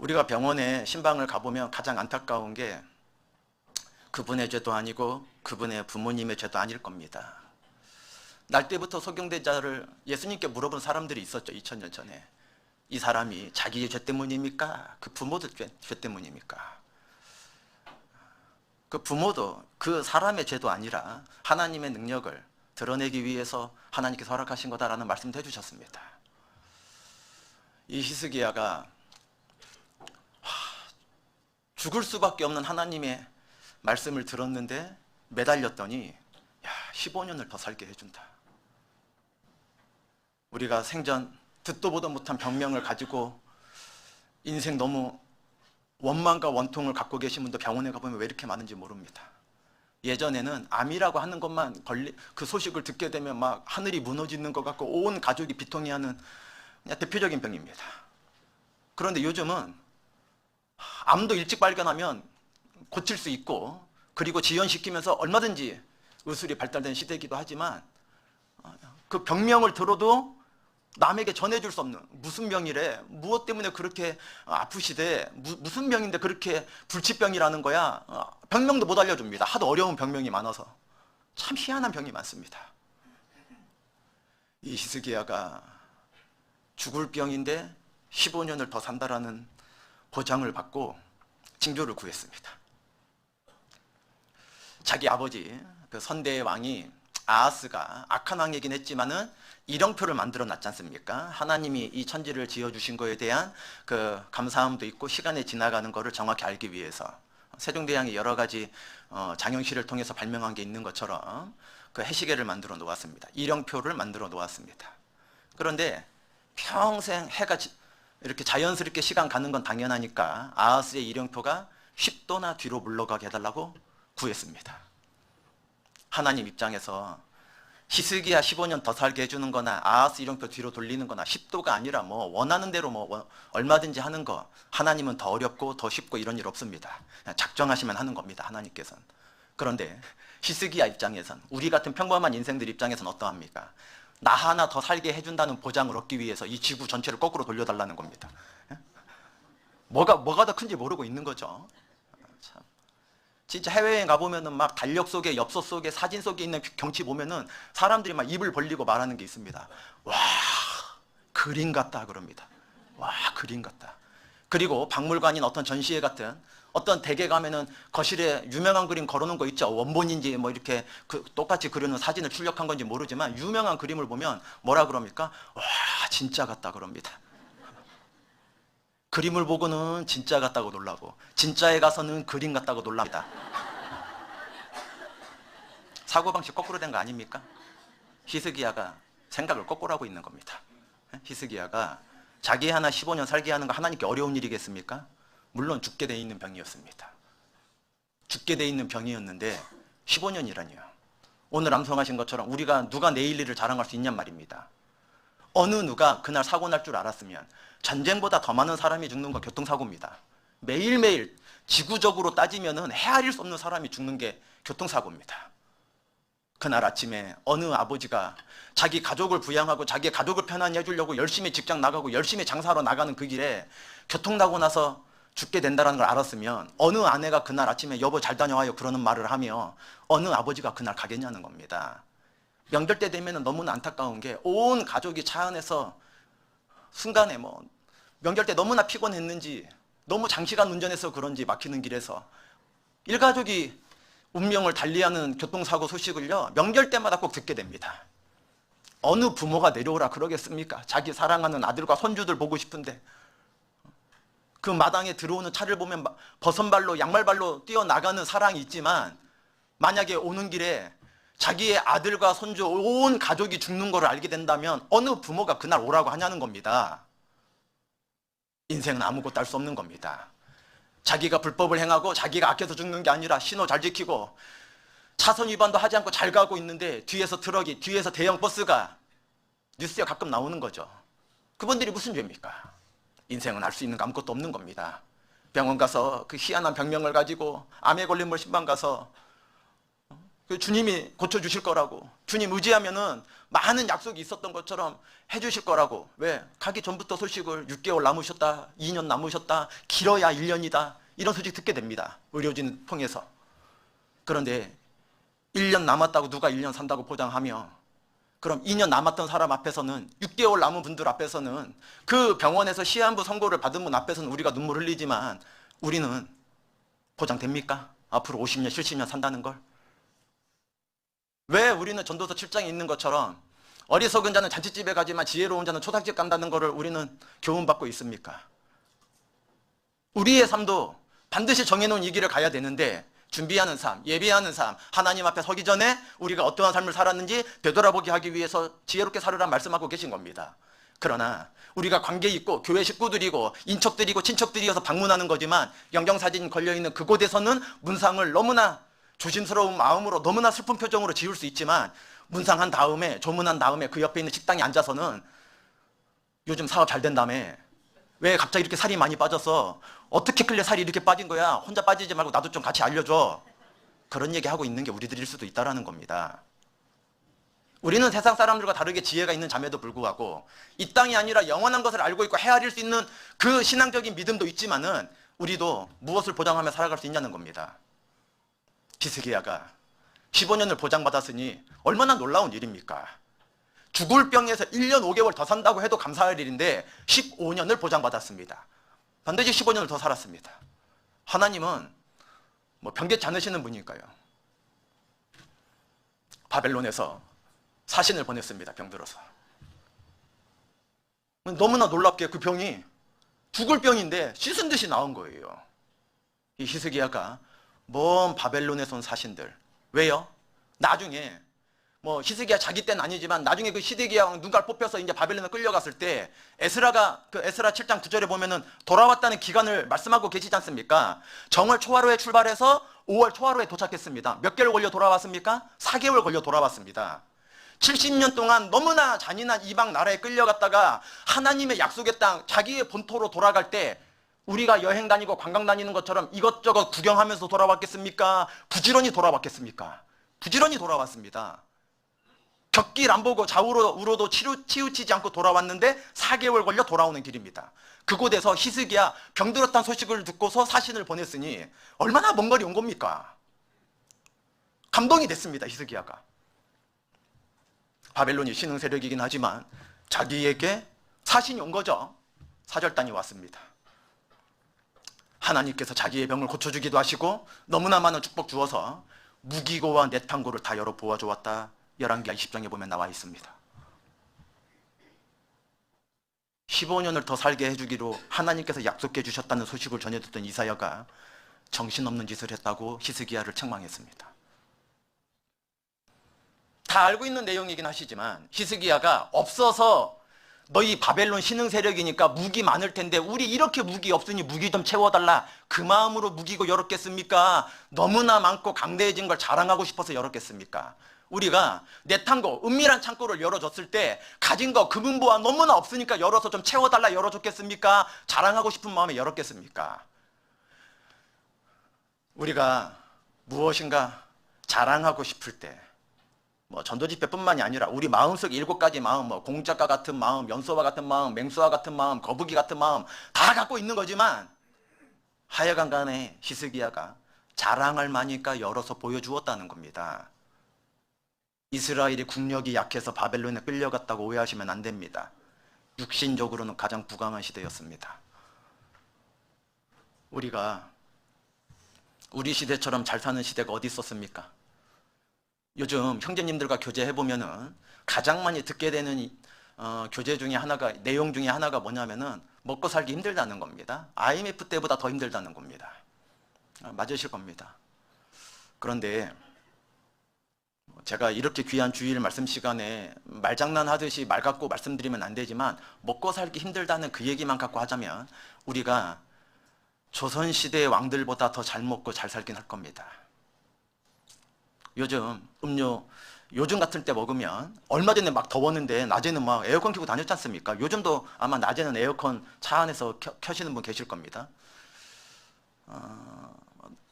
우리가 병원에 신방을 가보면 가장 안타까운 게 그분의 죄도 아니고 그분의 부모님의 죄도 아닐 겁니다. 날 때부터 소경대자를 예수님께 물어본 사람들이 있었죠. 2000년 전에. 이 사람이 자기의 죄 때문입니까? 그 부모들 죄 때문입니까? 그 부모도 그 사람의 죄도 아니라 하나님의 능력을 드러내기 위해서 하나님께서 허락하신 거다라는 말씀도 해주셨습니다. 이 히스기야가 죽을 수밖에 없는 하나님의 말씀을 들었는데 매달렸더니 15년을 더 살게 해준다. 우리가 생전 듣도 보도 못한 병명을 가지고 인생 너무 원망과 원통을 갖고 계신 분도 병원에 가보면 왜 이렇게 많은지 모릅니다. 예전에는 암이라고 하는 것만 그 소식을 듣게 되면 막 하늘이 무너지는 것 같고 온 가족이 비통해하는 그냥 대표적인 병입니다. 그런데 요즘은 암도 일찍 발견하면 고칠 수 있고 그리고 지연시키면서 얼마든지 의술이 발달된 시대이기도 하지만 그 병명을 들어도 남에게 전해줄 수 없는 무슨 병이래, 무엇 때문에 그렇게 아프시대, 무슨 병인데 그렇게 불치병이라는 거야. 병명도 못 알려줍니다. 하도 어려운 병명이 많아서. 참 희한한 병이 많습니다. 이 히스기야가 죽을 병인데 15년을 더 산다라는 보장을 받고 징조를 구했습니다. 자기 아버지 그 선대의 왕이 아하스가 악한 왕이긴 했지만은 일령표를 만들어 놨지 않습니까? 하나님이 이 천지를 지어주신 거에 대한 그 감사함도 있고 시간이 지나가는 거를 정확히 알기 위해서 세종대왕이 여러 가지 장영실을 통해서 발명한 게 있는 것처럼 그 해시계를 만들어 놓았습니다. 일령표를 만들어 놓았습니다. 그런데 평생 해가 이렇게 자연스럽게 시간 가는 건 당연하니까 아하스의 일령표가 10도나 뒤로 물러가게 해달라고 구했습니다. 하나님 입장에서 히스기야 15년 더 살게 해주는 거나 아하스 일령표 뒤로 돌리는 거나 10도가 아니라 뭐 원하는 대로 뭐 얼마든지 하는 거, 하나님은 더 어렵고 더 쉽고 이런 일 없습니다. 그냥 작정하시면 하는 겁니다. 하나님께서는. 그런데 히스기야 입장에선, 우리 같은 평범한 인생들 입장에선 어떠합니까? 나 하나 더 살게 해준다는 보장을 얻기 위해서 이 지구 전체를 거꾸로 돌려달라는 겁니다. 뭐가 더 큰지 모르고 있는 거죠. 참. 진짜 해외여행 가보면은 막 달력 속에, 엽서 속에, 사진 속에 있는 경치 보면은 사람들이 막 입을 벌리고 말하는 게 있습니다. 와, 그림 같다 그럽니다. 와, 그림 같다. 그리고 박물관인 어떤 전시회 같은 어떤 댁에 가면은 거실에 유명한 그림 걸어놓은 거 있죠. 원본인지 뭐 이렇게 똑같이 그려놓은 사진을 출력한 건지 모르지만 유명한 그림을 보면 뭐라 그럽니까? 와, 진짜 같다 그럽니다. 그림을 보고는 진짜 같다고 놀라고 진짜에 가서는 그림 같다고 놀랍니다. 사고방식 거꾸로 된 거 아닙니까? 히스기야가 생각을 거꾸로 하고 있는 겁니다. 히스기야가 자기 하나 15년 살게 하는 거 하나님께 어려운 일이겠습니까? 물론 죽게 돼 있는 병이었습니다. 죽게 돼 있는 병이었는데 15년이라니요. 오늘 암송하신 것처럼 우리가 누가 내일 일을 자랑할 수 있냔 말입니다. 어느 누가 그날 사고 날 줄 알았으면 전쟁보다 더 많은 사람이 죽는 건 교통사고입니다. 매일매일 지구적으로 따지면은 헤아릴 수 없는 사람이 죽는 게 교통사고입니다. 그날 아침에 어느 아버지가 자기 가족을 부양하고 자기 가족을 편안히 해주려고 열심히 직장 나가고 열심히 장사하러 나가는 그 길에 교통나고 나서 죽게 된다는 걸 알았으면 어느 아내가 그날 아침에 여보 잘 다녀와요 그러는 말을 하며 어느 아버지가 그날 가겠냐는 겁니다. 명절 때 되면 너무나 안타까운 게 온 가족이 차 안에서 순간에 뭐 명절 때 너무나 피곤했는지 너무 장시간 운전해서 그런지 막히는 길에서 일가족이 운명을 달리하는 교통사고 소식을요 명절 때마다 꼭 듣게 됩니다. 어느 부모가 내려오라 그러겠습니까? 자기 사랑하는 아들과 손주들 보고 싶은데 그 마당에 들어오는 차를 보면 버선발로 양말발로 뛰어나가는 사랑이 있지만 만약에 오는 길에 자기의 아들과 손주 온 가족이 죽는 걸 알게 된다면 어느 부모가 그날 오라고 하냐는 겁니다. 인생은 아무것도 할 수 없는 겁니다. 자기가 불법을 행하고 자기가 악해서 죽는 게 아니라 신호 잘 지키고 차선 위반도 하지 않고 잘 가고 있는데 뒤에서 트럭이, 뒤에서 대형 버스가 뉴스에 가끔 나오는 거죠. 그분들이 무슨 죄입니까? 인생은 알 수 있는 거 아무것도 없는 겁니다. 병원 가서 그 희한한 병명을 가지고 암에 걸린 걸 신방 가서 그 주님이 고쳐주실 거라고, 주님 의지하면은 많은 약속이 있었던 것처럼 해주실 거라고. 왜? 가기 전부터 소식을 6개월 남으셨다, 2년 남으셨다, 길어야 1년이다, 이런 소식 듣게 됩니다. 의료진 통해서. 그런데 1년 남았다고 누가 1년 산다고 보장하며, 그럼 2년 남았던 사람 앞에서는, 6개월 남은 분들 앞에서는, 그 병원에서 시한부 선고를 받은 분 앞에서는 우리가 눈물 흘리지만 우리는 보장됩니까? 앞으로 50년, 70년 산다는 걸? 왜 우리는 전도서 7장에 있는 것처럼 어리석은 자는 잔치집에 가지만 지혜로운 자는 초상집 간다는 것을 우리는 교훈받고 있습니까? 우리의 삶도 반드시 정해놓은 이 길을 가야 되는데, 준비하는 삶, 예비하는 삶, 하나님 앞에 서기 전에 우리가 어떠한 삶을 살았는지 되돌아보게 하기 위해서 지혜롭게 살으라 말씀하고 계신 겁니다. 그러나 우리가 관계 있고 교회 식구들이고 인척들이고 친척들이어서 방문하는 거지만 영정사진 걸려있는 그곳에서는 문상을 너무나 조심스러운 마음으로, 너무나 슬픈 표정으로 지을 수 있지만, 문상한 다음에, 조문한 다음에 그 옆에 있는 식당에 앉아서는 요즘 사업 잘 된다며, 왜 갑자기 이렇게 살이 많이 빠졌어, 어떻게 클래 살이 이렇게 빠진 거야, 혼자 빠지지 말고 나도 좀 같이 알려줘, 그런 얘기하고 있는 게 우리들일 수도 있다는 겁니다. 우리는 세상 사람들과 다르게 지혜가 있는 자매도 불구하고 이 땅이 아니라 영원한 것을 알고 있고 헤아릴 수 있는 그 신앙적인 믿음도 있지만은 우리도 무엇을 보장하며 살아갈 수 있냐는 겁니다. 히스기야가 15년을 보장받았으니 얼마나 놀라운 일입니까? 죽을 병에서 1년 5개월 더 산다고 해도 감사할 일인데 15년을 보장받았습니다. 반드시 15년을 더 살았습니다. 하나님은 변개치 않으시는 분이니까요. 바벨론에서 사신을 보냈습니다. 병들어서. 너무나 놀랍게 그 병이 죽을 병인데 씻은 듯이 나온 거예요. 이 히스기야가 먼 바벨론에서 온 사신들, 왜요? 나중에 히스기야 자기 때는 아니지만 나중에 그 시드기야 왕 눈깔 뽑혀서 이제 바벨론에 끌려갔을 때 에스라가 그 에스라 7장 9절에 보면은 돌아왔다는 기간을 말씀하고 계시지 않습니까? 정월 초하루에 출발해서 5월 초하루에 도착했습니다. 몇 개월 걸려 돌아왔습니까? 4개월 걸려 돌아왔습니다. 70년 동안 너무나 잔인한 이방 나라에 끌려갔다가 하나님의 약속의 땅, 자기의 본토로 돌아갈 때 우리가 여행 다니고 관광 다니는 것처럼 이것저것 구경하면서 돌아왔겠습니까? 부지런히 돌아왔겠습니까? 부지런히 돌아왔습니다. 곁길 안 보고 좌우로 우로도 치우치지 않고 돌아왔는데 4개월 걸려 돌아오는 길입니다. 그곳에서 히스기야 병들었다는 소식을 듣고서 사신을 보냈으니 얼마나 먼 거리 온 겁니까? 감동이 됐습니다. 히스기야가. 바벨론이 신흥 세력이긴 하지만 자기에게 사신이 온 거죠. 사절단이 왔습니다. 하나님께서 자기의 병을 고쳐주기도 하시고 너무나 많은 축복 주어서 무기고와 내탕고를 다 열어 보아주었다. 열왕기하 20장에 보면 나와 있습니다. 15년을 더 살게 해주기로 하나님께서 약속해 주셨다는 소식을 전해 듣던 이사야가 정신없는 짓을 했다고 히스기야를 책망했습니다. 다 알고 있는 내용이긴 하시지만 히스기야가 없어서 너희 바벨론 신흥 세력이니까 무기 많을 텐데 우리 이렇게 무기 없으니 무기 좀 채워달라, 그 마음으로 무기고 열었겠습니까? 너무나 많고 강대해진 걸 자랑하고 싶어서 열었겠습니까? 우리가 내탄고 은밀한 창고를 열어줬을 때 가진 거 금은보화 너무나 없으니까 열어서 좀 채워달라 열어줬겠습니까? 자랑하고 싶은 마음에 열었겠습니까? 우리가 무엇인가 자랑하고 싶을 때 전도집회뿐만이 아니라 우리 마음속 7가지 마음, 공작과 같은 마음, 연소와 같은 마음, 맹수와 같은 마음, 거북이 같은 마음 다 갖고 있는 거지만 하여간 간에 히스기야가 자랑할 만이니까 열어서 보여주었다는 겁니다. 이스라엘이 국력이 약해서 바벨론에 끌려갔다고 오해하시면 안 됩니다. 육신적으로는 가장 부강한 시대였습니다. 우리가 우리 시대처럼 잘 사는 시대가 어디 있었습니까? 요즘 형제님들과 교제해보면은 가장 많이 듣게 되는 교제 중에 하나가, 내용 중에 하나가 뭐냐면은 먹고 살기 힘들다는 겁니다. IMF 때보다 더 힘들다는 겁니다. 맞으실 겁니다. 그런데 제가 이렇게 귀한 주일 말씀 시간에 말장난하듯이 말 갖고 말씀드리면 안 되지만 먹고 살기 힘들다는 그 얘기만 갖고 하자면 우리가 조선시대의 왕들보다 더 잘 먹고 잘 살긴 할 겁니다. 요즘 음료 요즘 같은 때 먹으면 얼마 전에 막 더웠는데 낮에는 막 에어컨 켜고 다녔지 않습니까? 요즘도 아마 낮에는 에어컨 차 안에서 켜시는 분 계실 겁니다.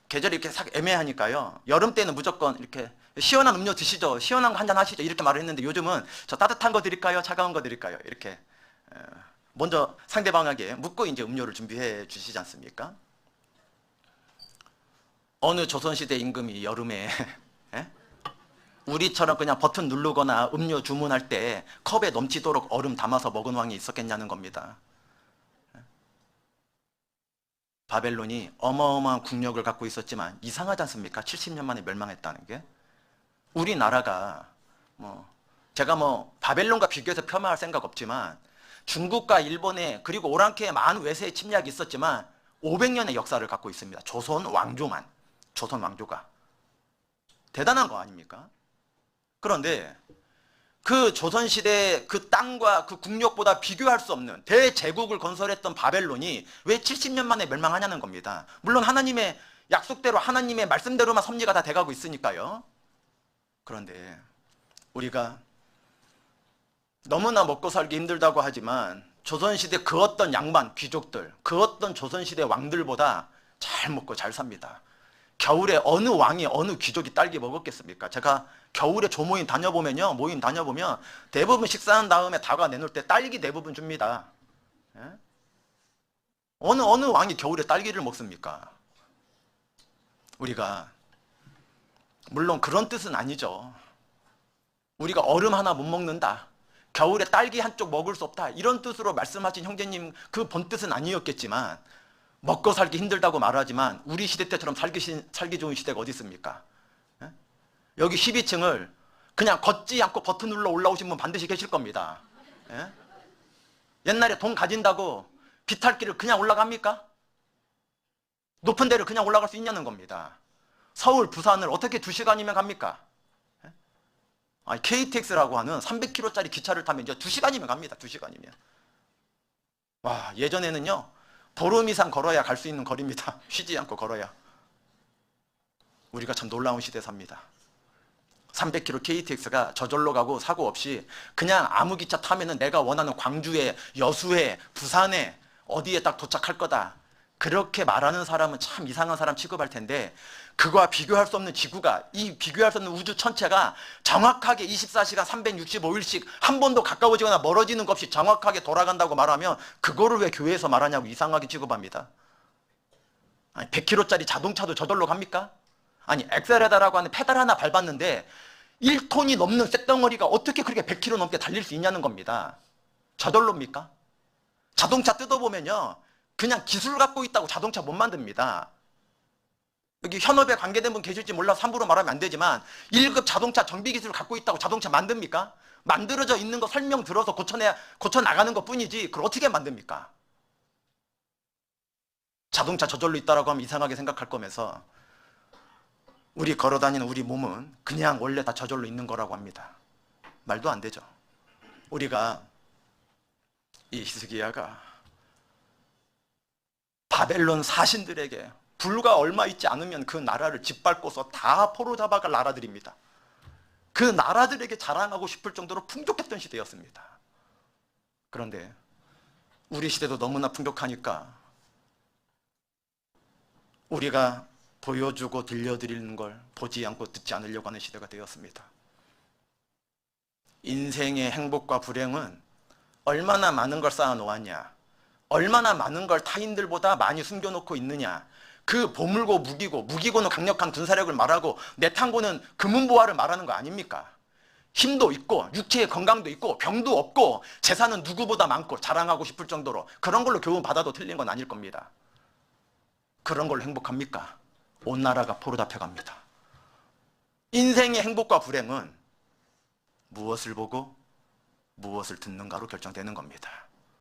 계절이 이렇게 싹 애매하니까요. 여름 때는 무조건 이렇게 시원한 음료 드시죠. 시원한 거 한잔 하시죠. 이렇게 말을 했는데 요즘은 저 따뜻한 거 드릴까요? 차가운 거 드릴까요? 이렇게 먼저 상대방에게 묻고 이제 음료를 준비해 주시지 않습니까? 어느 조선시대 임금이 여름에 우리처럼 그냥 버튼 누르거나 음료 주문할 때 컵에 넘치도록 얼음 담아서 먹은 왕이 있었겠냐는 겁니다. 바벨론이 어마어마한 국력을 갖고 있었지만 이상하지 않습니까? 70년 만에 멸망했다는 게. 우리나라가 제가 바벨론과 비교해서 폄하할 생각 없지만 중국과 일본에 그리고 오랑캐의 많은 외세의 침략이 있었지만 500년의 역사를 갖고 있습니다. 조선 왕조만. 조선 왕조가. 대단한 거 아닙니까? 그런데 그 조선시대 그 땅과 그 국력보다 비교할 수 없는 대제국을 건설했던 바벨론이 왜 70년 만에 멸망하냐는 겁니다. 물론 하나님의 약속대로 하나님의 말씀대로만 섭리가 다 돼가고 있으니까요. 그런데 우리가 너무나 먹고 살기 힘들다고 하지만 조선시대 그 어떤 양반, 귀족들, 그 어떤 조선시대 왕들보다 잘 먹고 잘 삽니다. 겨울에 어느 왕이 어느 귀족이 딸기 먹었겠습니까? 제가 겨울에 조모임 다녀보면요, 모임 다녀보면 대부분 식사한 다음에 다가 내놓을 때 딸기 대부분 줍니다. 예? 어느 왕이 겨울에 딸기를 먹습니까? 우리가 물론 그런 뜻은 아니죠. 우리가 얼음 하나 못 먹는다, 겨울에 딸기 한쪽 먹을 수 없다, 이런 뜻으로 말씀하신 형제님 그 본뜻은 아니었겠지만 먹고 살기 힘들다고 말하지만 우리 시대 때처럼 살기 좋은 시대가 어디 있습니까? 예? 여기 12층을 그냥 걷지 않고 버튼 눌러 올라오신 분 반드시 계실 겁니다. 예? 옛날에 돈 가진다고 비탈길을 그냥 올라갑니까? 높은 데를 그냥 올라갈 수 있냐는 겁니다. 서울, 부산을 어떻게 2시간이면 갑니까? 예? 아니, KTX라고 하는 300km짜리 기차를 타면 이제 2시간이면 갑니다. 2시간이면. 와, 예전에는요, 보름 이상 걸어야 갈 수 있는 거리입니다. 쉬지 않고 걸어야. 우리가 참 놀라운 시대에 삽니다. 300km KTX가 저절로 가고 사고 없이 그냥 아무 기차 타면은 내가 원하는 광주에, 여수에, 부산에 어디에 딱 도착할 거다, 그렇게 말하는 사람은 참 이상한 사람 취급할 텐데, 그거와 비교할 수 없는 지구가, 이 비교할 수 없는 우주 전체가 정확하게 24시간 365일씩 한 번도 가까워지거나 멀어지는 것 없이 정확하게 돌아간다고 말하면 그거를 왜 교회에서 말하냐고 이상하게 취급합니다. 아니, 100km짜리 자동차도 저절로 갑니까? 아니, 엑셀레다라고 하는 페달 하나 밟았는데 1톤이 넘는 쇳덩어리가 어떻게 그렇게 100km 넘게 달릴 수 있냐는 겁니다. 저절로입니까? 자동차 뜯어보면요, 그냥 기술 갖고 있다고 자동차 못 만듭니다. 여기 현업에 관계된 분 계실지 몰라서 함부로 말하면 안 되지만 1급 자동차 정비 기술을 갖고 있다고 자동차 만듭니까? 만들어져 있는 거 설명 들어서 고쳐 나가는 것 뿐이지 그걸 어떻게 만듭니까? 자동차 저절로 있다라고 하면 이상하게 생각할 거면서 우리 걸어다니는 우리 몸은 그냥 원래 다 저절로 있는 거라고 합니다. 말도 안 되죠. 우리가 이 히스기야가 바벨론 사신들에게 불과 얼마 있지 않으면 그 나라를 짓밟고서 다 포로 잡아갈 나라들입니다. 그 나라들에게 자랑하고 싶을 정도로 풍족했던 시대였습니다. 그런데 우리 시대도 너무나 풍족하니까 우리가 보여주고 들려드리는 걸 보지 않고 듣지 않으려고 하는 시대가 되었습니다. 인생의 행복과 불행은 얼마나 많은 걸 쌓아놓았냐, 얼마나 많은 걸 타인들보다 많이 숨겨놓고 있느냐, 그 보물고 무기고는 강력한 군사력을 말하고 내탕고는 금은보화를 말하는 거 아닙니까? 힘도 있고 육체의 건강도 있고 병도 없고 재산은 누구보다 많고 자랑하고 싶을 정도로 그런 걸로 교훈 받아도 틀린 건 아닐 겁니다. 그런 걸로 행복합니까? 온 나라가 포로 잡혀갑니다. 인생의 행복과 불행은 무엇을 보고 무엇을 듣는가로 결정되는 겁니다.